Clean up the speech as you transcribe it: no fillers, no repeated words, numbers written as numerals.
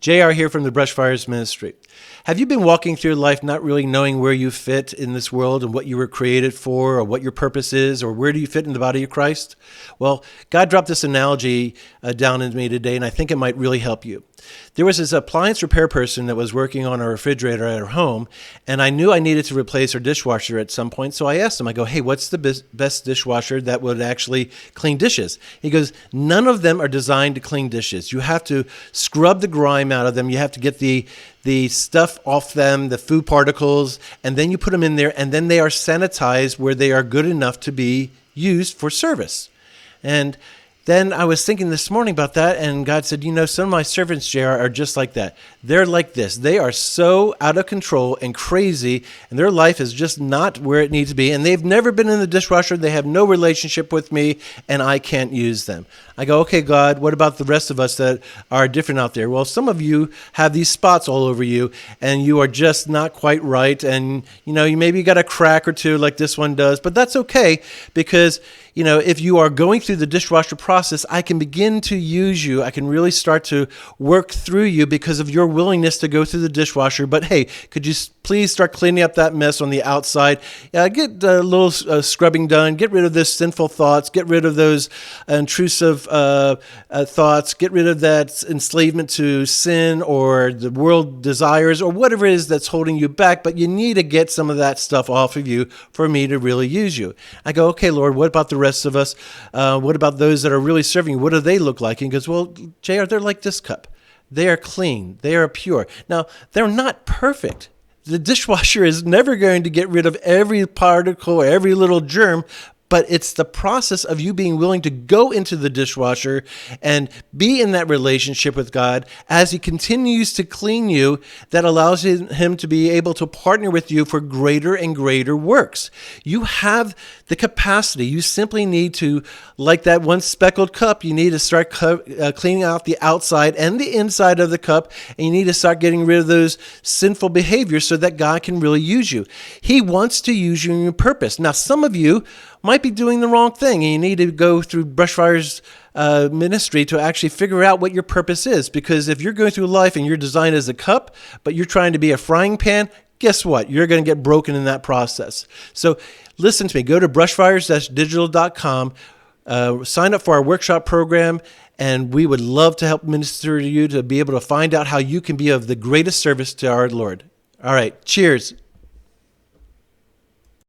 JR here from the BrushFires ministry. Have you been walking through life not really knowing where you fit in this world and what you were created for or what your purpose is or where do you fit in the body of Christ? Well, God dropped this analogy down into me today, and I think it might really help you. There was this appliance repair person that was working on a refrigerator at her home, and I knew I needed to replace her dishwasher at some point, so I asked him, I go, hey, what's the best dishwasher that would actually clean dishes? He goes, none of them are designed to clean dishes. You have to scrub the grime out of them. You have to get the stuff off them, the food particles, and then you put them in there, and then they are sanitized where they are good enough to be used for service. And then I was thinking this morning about that, and God said, you know, some of my servants, JR, are just like that. They're like this. They are so out of control and crazy, and their life is just not where it needs to be, and they've never been in the dishwasher. They have no relationship with me, and I can't use them. I go, okay, God, what about the rest of us that are different out there? Well, some of you have these spots all over you, and you are just not quite right, and, you know, you maybe got a crack or two like this one does, but that's okay because, you know, if you are going through the dishwasher process, I can begin to use you. I can really start to work through you because of your willingness to go through the dishwasher. But hey, could you please start cleaning up that mess on the outside? Get a little scrubbing done. Get rid of those sinful thoughts. Get rid of those intrusive thoughts. Get rid of that enslavement to sin or the world desires or whatever it is that's holding you back. But you need to get some of that stuff off of you for me to really use you. I go, okay, Lord, what about the rest of us? What about those that are really serving you? What do they look like? And he goes, well, JR, they're like this cup. They are clean. They are pure. Now, they're not perfect. The dishwasher is never going to get rid of every particle, every little germ, but it's the process of you being willing to go into the dishwasher and be in that relationship with God as He continues to clean you that allows Him to be able to partner with you for greater and greater works. You have the capacity. You simply need to, like that one speckled cup, you need to start cleaning out the outside and the inside of the cup, and you need to start getting rid of those sinful behaviors so that God can really use you. He wants to use you in your purpose. Now, some of you might be doing the wrong thing, and you need to go through BrushFires ministry to actually figure out what your purpose is. Because if you're going through life and you're designed as a cup, but you're trying to be a frying pan, guess what? You're going to get broken in that process. So listen to me. Go to brushfires-digital.com, sign up for our workshop program, and we would love to help minister to you to be able to find out how you can be of the greatest service to our Lord. All right. Cheers.